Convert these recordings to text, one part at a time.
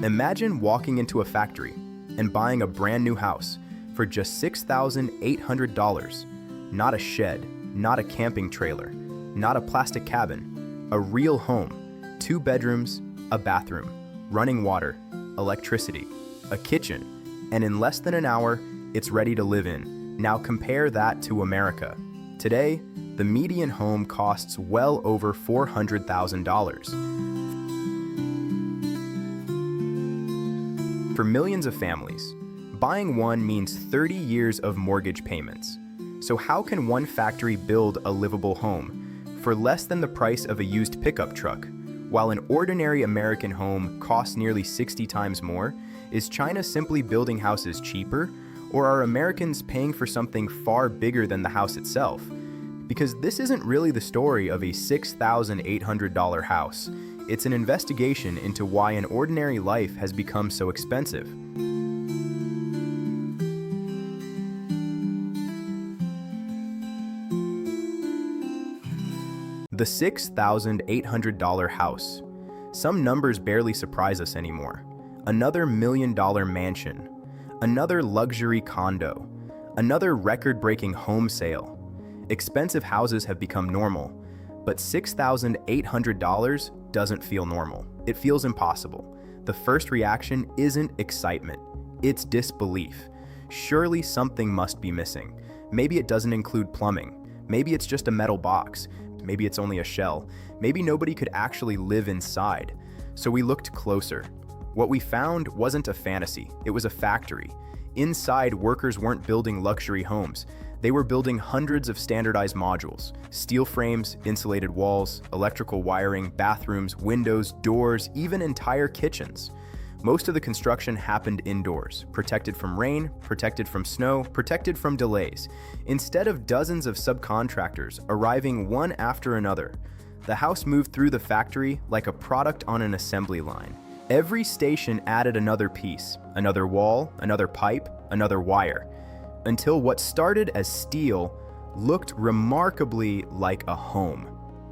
Imagine walking into a factory and buying a brand new house for just $6,800. Not a shed, not a camping trailer, not a plastic cabin, a real home, 2 bedrooms, a bathroom, running water, electricity, a kitchen, and in less than an hour, it's ready to live in. Now compare that to America. Today, the median home costs well over $400,000. For millions of families, buying one means 30 years of mortgage payments. So how can one factory build a livable home for less than the price of a used pickup truck, while an ordinary American home costs nearly 60 times more? Is China simply building houses cheaper, or are Americans paying for something far bigger than the house itself? Because this isn't really the story of a $6,800 house. It's an investigation into why an ordinary life has become so expensive. The $6,800 house. Some numbers barely surprise us anymore. Another $1 million mansion. Another luxury condo. Another record-breaking home sale. Expensive houses have become normal, but $6,800 doesn't feel normal. It feels impossible. The first reaction isn't excitement, it's disbelief. Surely something must be missing. Maybe it doesn't include plumbing. Maybe it's just a metal box. Maybe it's only a shell. Maybe nobody could actually live inside. So we looked closer. What we found wasn't a fantasy, it was a factory. Inside, workers weren't building luxury homes. They were building hundreds of standardized modules: steel frames, insulated walls, electrical wiring, bathrooms, windows, doors, even entire kitchens. Most of the construction happened indoors, protected from rain, protected from snow, protected from delays. Instead of dozens of subcontractors arriving one after another, the house moved through the factory like a product on an assembly line. Every station added another piece, another wall, another pipe, another wire, until what started as steel looked remarkably like a home.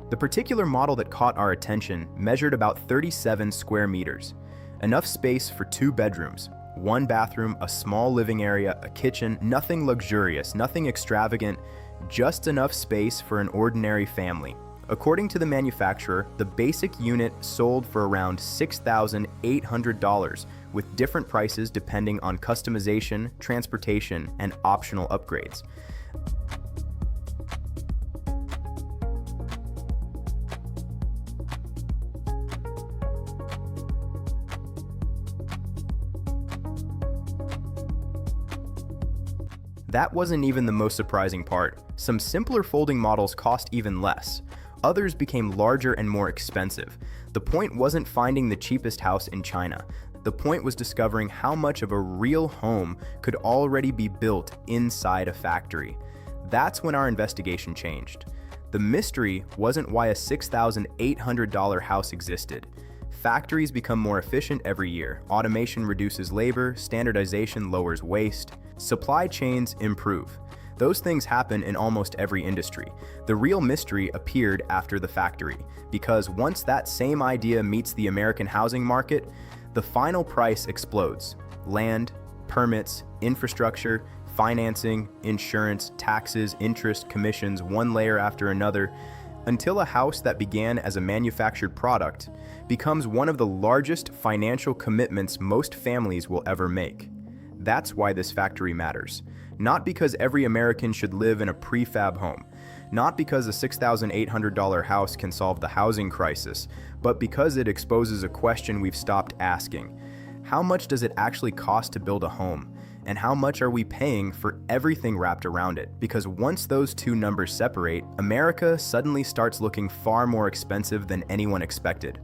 The particular model that caught our attention measured about 37 square meters, enough space for 2 bedrooms, 1 bathroom, a small living area, a kitchen, nothing luxurious, nothing extravagant, just enough space for an ordinary family. According to the manufacturer, the basic unit sold for around $6,800, with different prices depending on customization, transportation, and optional upgrades. That wasn't even the most surprising part. Some simpler folding models cost even less. Others became larger and more expensive. The point wasn't finding the cheapest house in China. The point was discovering how much of a real home could already be built inside a factory. That's when our investigation changed. The mystery wasn't why a $6,800 house existed. Factories become more efficient every year. Automation reduces labor, standardization lowers waste, supply chains improve. Those things happen in almost every industry. The real mystery appeared after the factory, because once that same idea meets the American housing market, the final price explodes. Land, permits, infrastructure, financing, insurance, taxes, interest, commissions, one layer after another, until a house that began as a manufactured product becomes one of the largest financial commitments most families will ever make. That's why this factory matters. Not because every American should live in a prefab home, not because a $6,800 house can solve the housing crisis, but because it exposes a question we've stopped asking. How much does it actually cost to build a home? And how much are we paying for everything wrapped around it? Because once those two numbers separate, America suddenly starts looking far more expensive than anyone expected.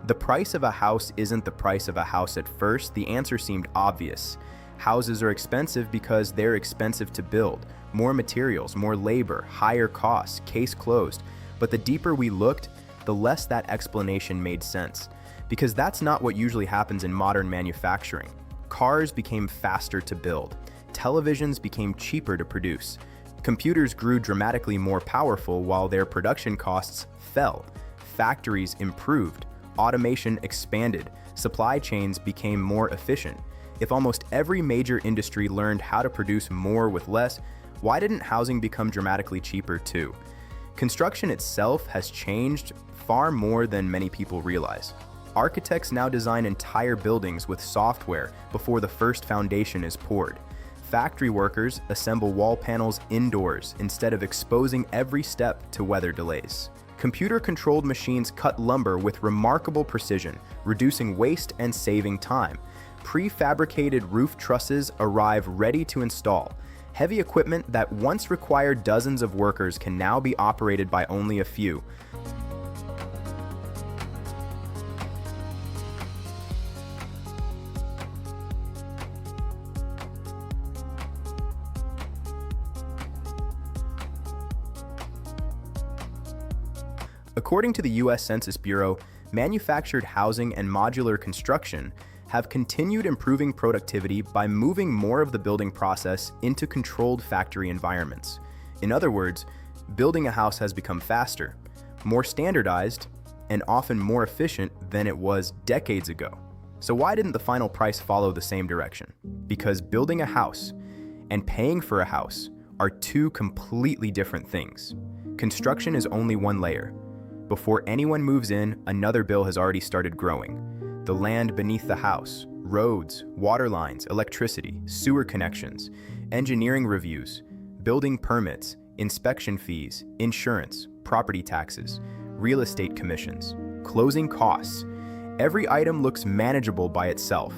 The price of a house isn't the price of a house at first. The answer seemed obvious. Houses are expensive because they're expensive to build. More materials, more labor, higher costs, case closed. But the deeper we looked, the less that explanation made sense. Because that's not what usually happens in modern manufacturing. Cars became faster to build. Televisions became cheaper to produce. Computers grew dramatically more powerful while their production costs fell. Factories improved. Automation expanded. Supply chains became more efficient. If almost every major industry learned how to produce more with less, why didn't housing become dramatically cheaper too? Construction itself has changed far more than many people realize. Architects now design entire buildings with software before the first foundation is poured. Factory workers assemble wall panels indoors instead of exposing every step to weather delays. Computer-controlled machines cut lumber with remarkable precision, reducing waste and saving time. Prefabricated roof trusses arrive ready to install. Heavy equipment that once required dozens of workers can now be operated by only a few. According to the U.S. Census Bureau, manufactured housing and modular construction have continued improving productivity by moving more of the building process into controlled factory environments. In other words, building a house has become faster, more standardized, and often more efficient than it was decades ago. So why didn't the final price follow the same direction? Because building a house and paying for a house are two completely different things. Construction is only one layer. Before anyone moves in, another bill has already started growing. The land beneath the house, roads, water lines, electricity, sewer connections, engineering reviews, building permits, inspection fees, insurance, property taxes, real estate commissions, closing costs. Every item looks manageable by itself.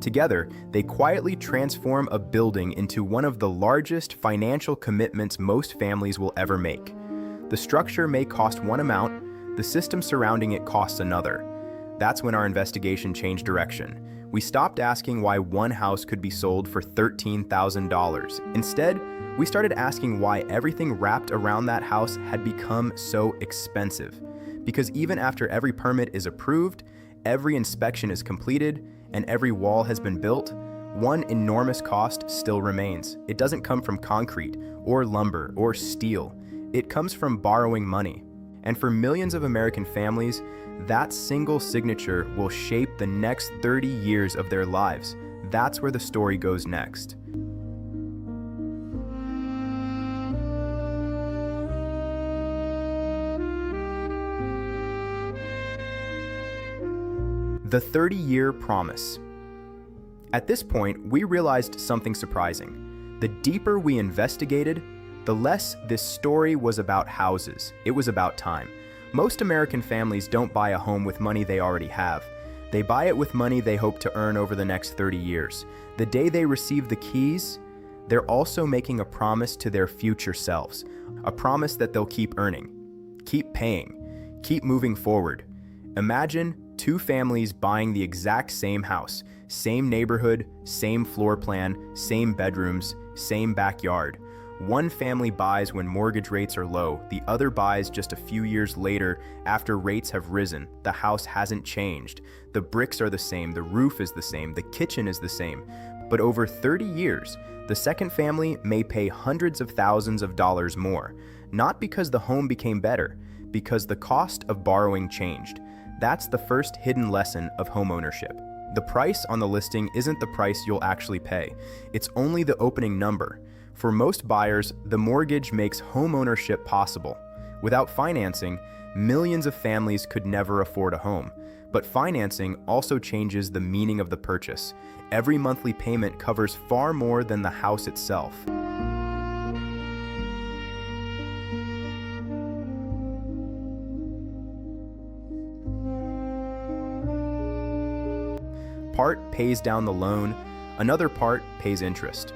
Together, they quietly transform a building into one of the largest financial commitments most families will ever make. The structure may cost one amount, the system surrounding it costs another. That's when our investigation changed direction. We stopped asking why one house could be sold for $13,000. Instead, we started asking why everything wrapped around that house had become so expensive. Because even after every permit is approved, every inspection is completed, and every wall has been built, one enormous cost still remains. It doesn't come from concrete, or lumber, or steel. It comes from borrowing money. And for millions of American families, that single signature will shape the next 30 years of their lives. That's where the story goes next. The 30-year promise. At this point, we realized something surprising. The deeper we investigated, the less this story was about houses. It was about time. Most American families don't buy a home with money they already have. They buy it with money they hope to earn over the next 30 years. The day they receive the keys, they're also making a promise to their future selves. A promise that they'll keep earning, keep paying, keep moving forward. Imagine two families buying the exact same house, same neighborhood, same floor plan, same bedrooms, same backyard. One family buys when mortgage rates are low, the other buys just a few years later after rates have risen. The house hasn't changed. The bricks are the same, the roof is the same, the kitchen is the same. But over 30 years, the second family may pay hundreds of thousands of dollars more. Not because the home became better, because the cost of borrowing changed. That's the first hidden lesson of homeownership. The price on the listing isn't the price you'll actually pay. It's only the opening number. For most buyers, the mortgage makes homeownership possible. Without financing, millions of families could never afford a home. But financing also changes the meaning of the purchase. Every monthly payment covers far more than the house itself. Part pays down the loan, another part pays interest.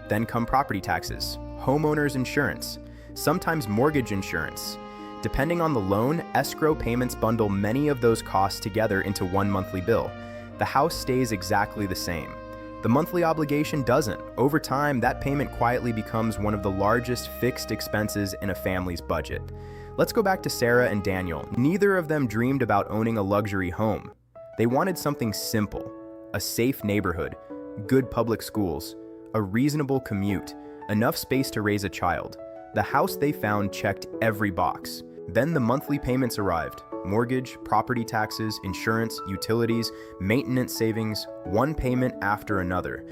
Then come property taxes, homeowners insurance, sometimes mortgage insurance. Depending on the loan, escrow payments bundle many of those costs together into one monthly bill. The house stays exactly the same. The monthly obligation doesn't. Over time, that payment quietly becomes one of the largest fixed expenses in a family's budget. Let's go back to Sarah and Daniel. Neither of them dreamed about owning a luxury home. They wanted something simple, a safe neighborhood, good public schools, a reasonable commute, enough space to raise a child. The house they found checked every box. Then the monthly payments arrived. Mortgage, property taxes, insurance, utilities, maintenance savings, one payment after another.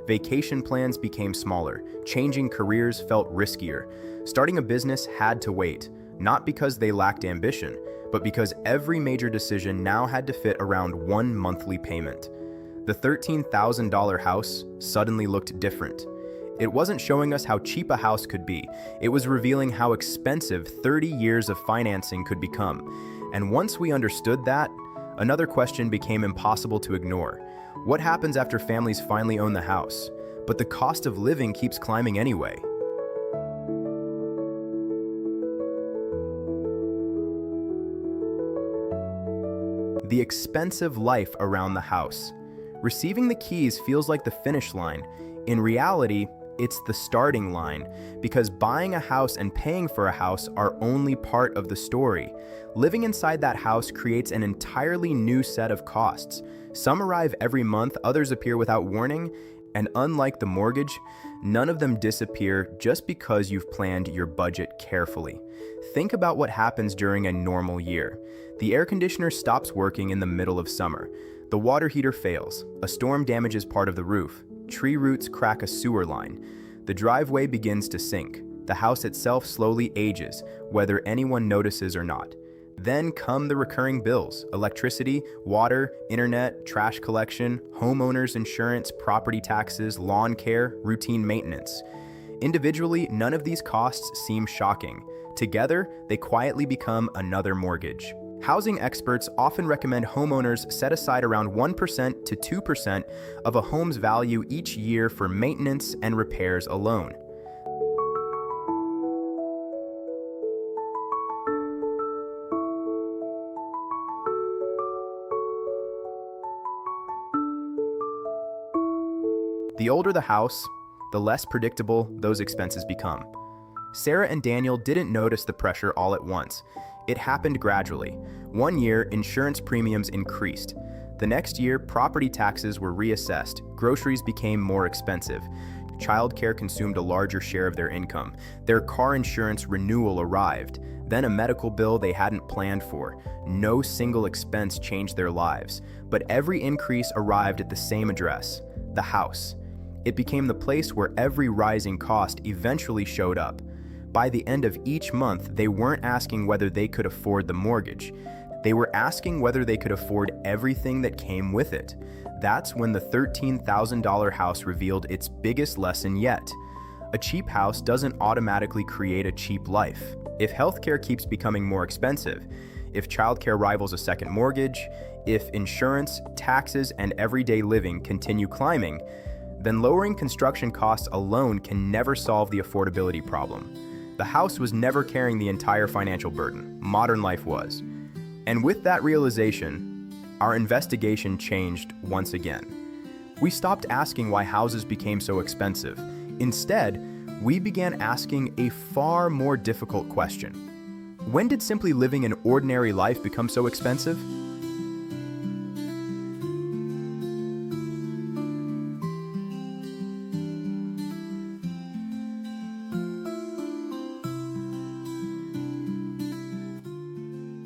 Vacation plans became smaller. Changing careers felt riskier. Starting a business had to wait, not because they lacked ambition, but because every major decision now had to fit around one monthly payment. The $13,000 house suddenly looked different. It wasn't showing us how cheap a house could be. It was revealing how expensive 30 years of financing could become. And once we understood that, another question became impossible to ignore. What happens after families finally own the house, but the cost of living keeps climbing anyway? The expensive life around the house. Receiving the keys feels like the finish line. In reality, it's the starting line, because buying a house and paying for a house are only part of the story. Living inside that house creates an entirely new set of costs. Some arrive every month, others appear without warning, and unlike the mortgage, none of them disappear just because you've planned your budget carefully. Think about what happens during a normal year. The air conditioner stops working in the middle of summer. The water heater fails. A storm damages part of the roof. Tree roots crack a sewer line. The driveway begins to sink. The house itself slowly ages, whether anyone notices or not. Then come the recurring bills: electricity, water, internet, trash collection, homeowners insurance, property taxes, lawn care, routine maintenance. Individually, none of these costs seem shocking. Together, they quietly become another mortgage. Housing experts often recommend homeowners set aside around 1% to 2% of a home's value each year for maintenance and repairs alone. The older the house, the less predictable those expenses become. Sarah and Daniel didn't notice the pressure all at once. It happened gradually. One year, insurance premiums increased. The next year, property taxes were reassessed. Groceries became more expensive. Childcare consumed a larger share of their income. Their car insurance renewal arrived. Then a medical bill they hadn't planned for. No single expense changed their lives, but every increase arrived at the same address: the house. It became the place where every rising cost eventually showed up. By the end of each month, they weren't asking whether they could afford the mortgage. They were asking whether they could afford everything that came with it. That's when the $13,000 house revealed its biggest lesson yet. A cheap house doesn't automatically create a cheap life. If healthcare keeps becoming more expensive, if childcare rivals a second mortgage, if insurance, taxes, and everyday living continue climbing, then lowering construction costs alone can never solve the affordability problem. The house was never carrying the entire financial burden. Modern life was. And with that realization, our investigation changed once again. We stopped asking why houses became so expensive. Instead, we began asking a far more difficult question. When did simply living an ordinary life become so expensive?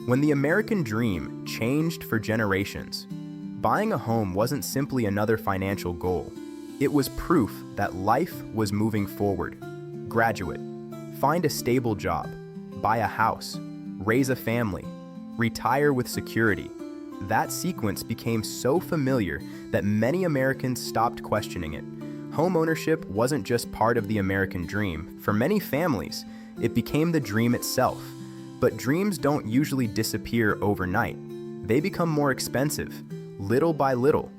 When the American dream changed for generations, buying a home wasn't simply another financial goal. It was proof that life was moving forward. Graduate, find a stable job, buy a house, raise a family, retire with security. That sequence became so familiar that many Americans stopped questioning it. Home ownership wasn't just part of the American dream. For many families, it became the dream itself. But dreams don't usually disappear overnight. They become more expensive, little by little.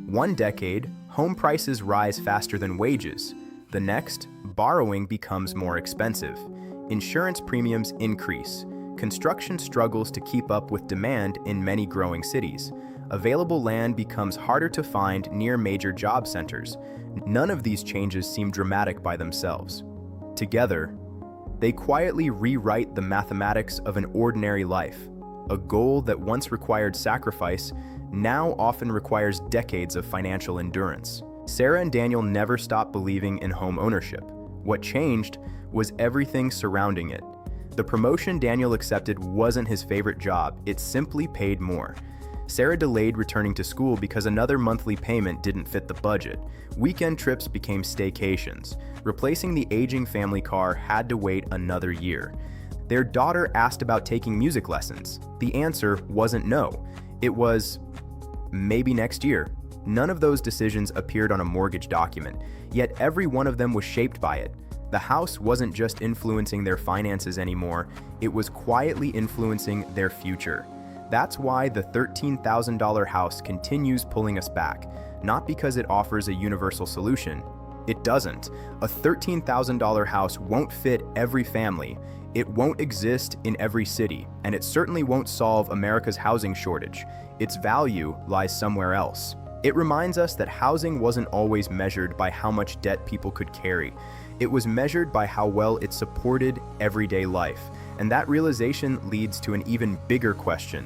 One decade, home prices rise faster than wages. The next, borrowing becomes more expensive. Insurance premiums increase. Construction struggles to keep up with demand in many growing cities. Available land becomes harder to find near major job centers. None of these changes seem dramatic by themselves. Together, they quietly rewrite the mathematics of an ordinary life. A goal that once required sacrifice now often requires decades of financial endurance. Sarah and Daniel never stopped believing in home ownership. What changed was everything surrounding it. The promotion Daniel accepted wasn't his favorite job, it simply paid more. Sarah delayed returning to school because another monthly payment didn't fit the budget. Weekend trips became staycations. Replacing the aging family car had to wait another year. Their daughter asked about taking music lessons. The answer wasn't no. It was maybe next year. None of those decisions appeared on a mortgage document, yet every one of them was shaped by it. The house wasn't just influencing their finances anymore, it was quietly influencing their future. That's why the $13,000 house continues pulling us back, not because it offers a universal solution. It doesn't. A $13,000 house won't fit every family, it won't exist in every city, and it certainly won't solve America's housing shortage. Its value lies somewhere else. It reminds us that housing wasn't always measured by how much debt people could carry. It was measured by how well it supported everyday life. And that realization leads to an even bigger question.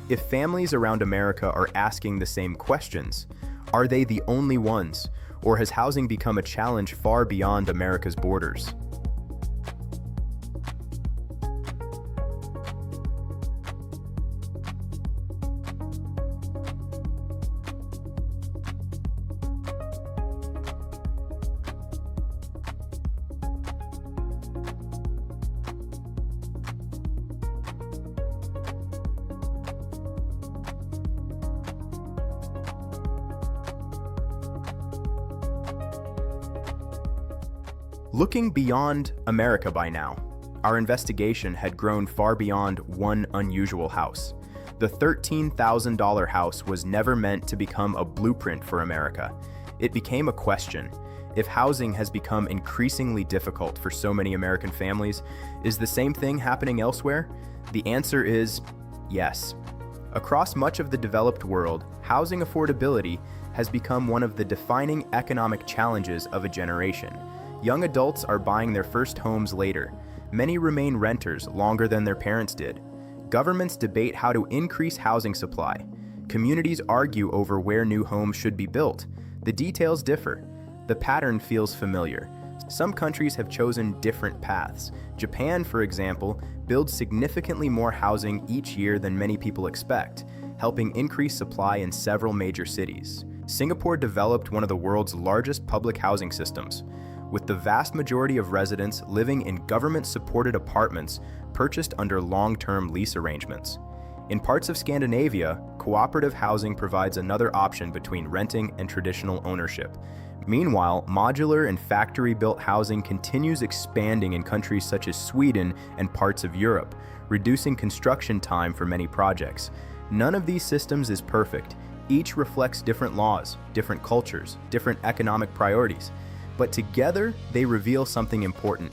If families around America are asking the same questions, are they the only ones? Or has housing become a challenge far beyond America's borders? Looking beyond America by now, our investigation had grown far beyond one unusual house. The $13,000 house was never meant to become a blueprint for America. It became a question. If housing has become increasingly difficult for so many American families, is the same thing happening elsewhere? The answer is yes. Across much of the developed world, housing affordability has become one of the defining economic challenges of a generation. Young adults are buying their first homes later. Many remain renters longer than their parents did. Governments debate how to increase housing supply. Communities argue over where new homes should be built. The details differ. The pattern feels familiar. Some countries have chosen different paths. Japan, for example, builds significantly more housing each year than many people expect, helping increase supply in several major cities. Singapore developed one of the world's largest public housing systems, with the vast majority of residents living in government-supported apartments purchased under long-term lease arrangements. In parts of Scandinavia, cooperative housing provides another option between renting and traditional ownership. Meanwhile, modular and factory-built housing continues expanding in countries such as Sweden and parts of Europe, reducing construction time for many projects. None of these systems is perfect. Each reflects different laws, different cultures, different economic priorities. But together, they reveal something important.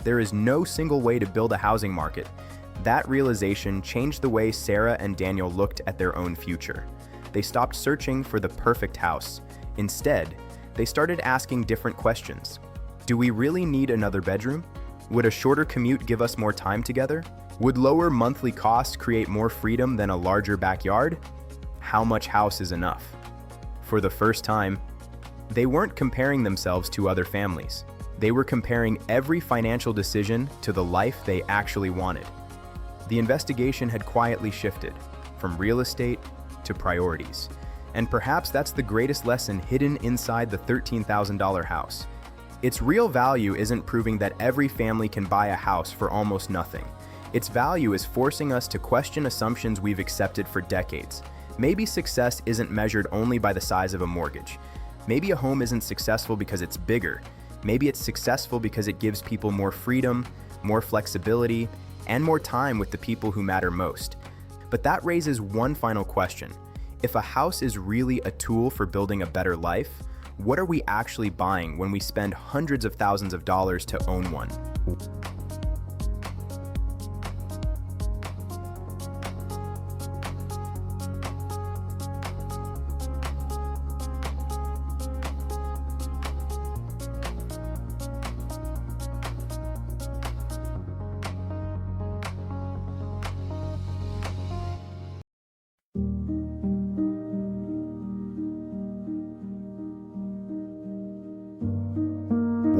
There is no single way to build a housing market. That realization changed the way Sarah and Daniel looked at their own future. They stopped searching for the perfect house. Instead, they started asking different questions. Do we really need another bedroom? Would a shorter commute give us more time together? Would lower monthly costs create more freedom than a larger backyard? How much house is enough? For the first time, they weren't comparing themselves to other families. They were comparing every financial decision to the life they actually wanted. The investigation had quietly shifted from real estate to priorities. And perhaps that's the greatest lesson hidden inside the $13,000 house. Its real value isn't proving that every family can buy a house for almost nothing. Its value is forcing us to question assumptions we've accepted for decades. Maybe success isn't measured only by the size of a mortgage. Maybe a home isn't successful because it's bigger. Maybe it's successful because it gives people more freedom, more flexibility, and more time with the people who matter most. But that raises one final question. If a house is really a tool for building a better life, what are we actually buying when we spend hundreds of thousands of dollars to own one?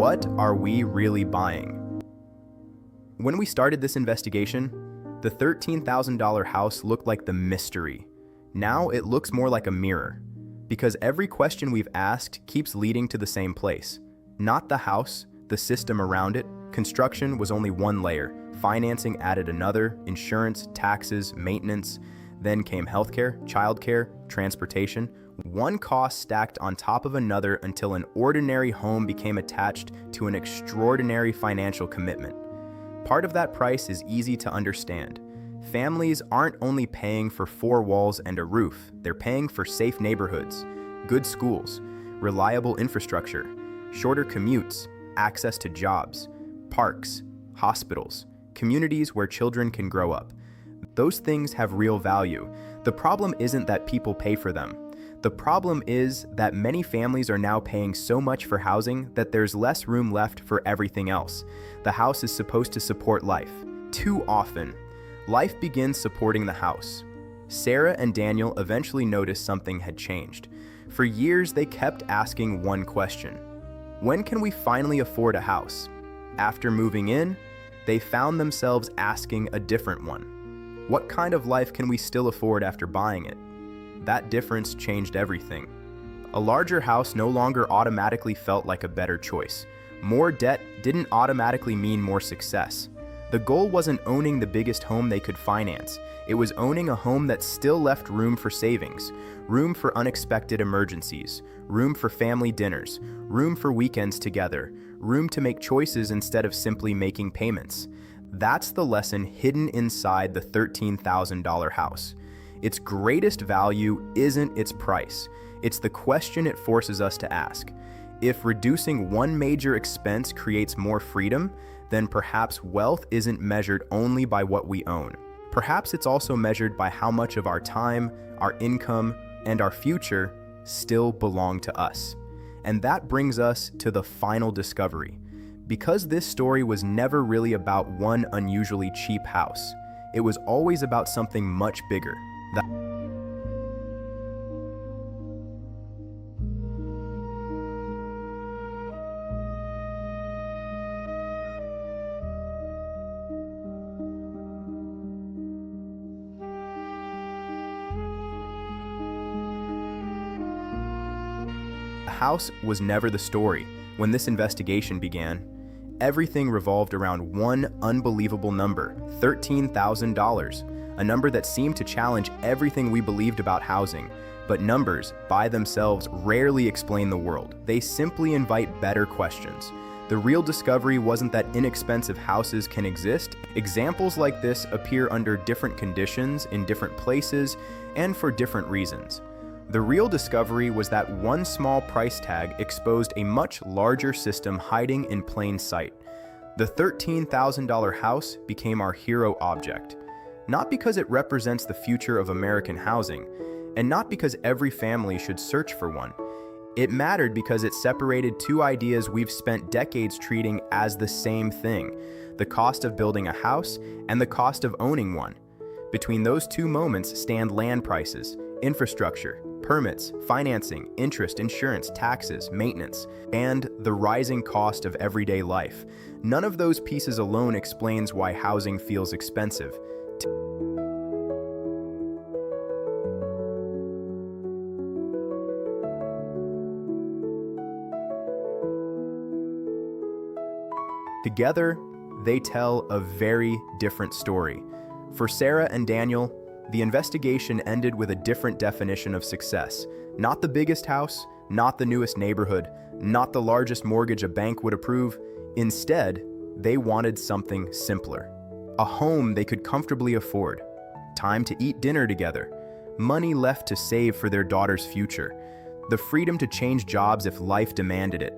what are we really buying? When we started this investigation, the $13,000 house looked like the mystery. Now it looks more like a mirror, because every question we've asked keeps leading to the same place. Not the house, the system around it. Construction was only one layer. Financing added another, insurance, taxes, maintenance. Then came healthcare, childcare, transportation. One cost stacked on top of another until an ordinary home became attached to an extraordinary financial commitment. Part of that price is easy to understand. Families aren't only paying for four walls and a roof, they're paying for safe neighborhoods, good schools, reliable infrastructure, shorter commutes, access to jobs, parks, hospitals, communities where children can grow up. Those things have real value. The problem isn't that people pay for them. The problem is that many families are now paying so much for housing that there's less room left for everything else. The house is supposed to support life. Too often, life begins supporting the house. Sarah and Daniel eventually noticed something had changed. For years, they kept asking one question: when can we finally afford a house? After moving in, they found themselves asking a different one. What kind of life can we still afford after buying it? That difference changed everything. A larger house no longer automatically felt like a better choice. More debt didn't automatically mean more success. The goal wasn't owning the biggest home they could finance. It was owning a home that still left room for savings, room for unexpected emergencies, room for family dinners, room for weekends together, room to make choices instead of simply making payments. That's the lesson hidden inside the $13,000 house. Its greatest value isn't its price. It's the question it forces us to ask. If reducing one major expense creates more freedom, then perhaps wealth isn't measured only by what we own. Perhaps it's also measured by how much of our time, our income, and our future still belong to us. And that brings us to the final discovery. Because this story was never really about one unusually cheap house, it was always about something much bigger. The house was never the story. When this investigation began, everything revolved around one unbelievable number: $13,000. A number that seemed to challenge everything we believed about housing. But numbers, by themselves, rarely explain the world. They simply invite better questions. The real discovery wasn't that inexpensive houses can exist. Examples like this appear under different conditions, in different places, and for different reasons. The real discovery was that one small price tag exposed a much larger system hiding in plain sight. The $13,000 house became our hero object. Not because it represents the future of American housing, and not because every family should search for one. It mattered because it separated two ideas we've spent decades treating as the same thing: the cost of building a house and the cost of owning one. Between those two moments stand land prices, infrastructure, permits, financing, interest, insurance, taxes, maintenance, and the rising cost of everyday life. None of those pieces alone explains why housing feels expensive. Together, they tell a very different story. For Sarah and Daniel, the investigation ended with a different definition of success. Not the biggest house, not the newest neighborhood, not the largest mortgage a bank would approve. Instead, they wanted something simpler. A home they could comfortably afford, time to eat dinner together, money left to save for their daughter's future, the freedom to change jobs if life demanded it,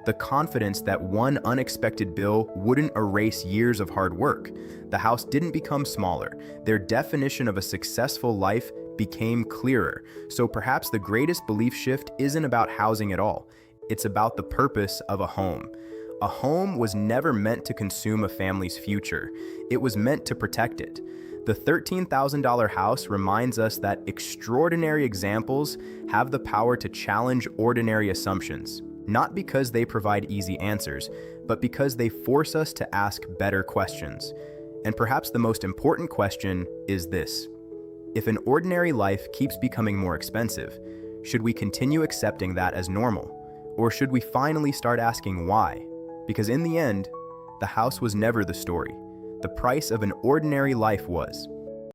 the confidence that one unexpected bill wouldn't erase years of hard work. The house didn't become smaller. Their definition of a successful life became clearer. So perhaps the greatest belief shift isn't about housing at all. It's about the purpose of a home. A home was never meant to consume a family's future. It was meant to protect it. The $13,000 house reminds us that extraordinary examples have the power to challenge ordinary assumptions. Not because they provide easy answers, but because they force us to ask better questions. And perhaps the most important question is this: if an ordinary life keeps becoming more expensive, should we continue accepting that as normal? Or should we finally start asking why? Because in the end, the house was never the story. The price of an ordinary life was.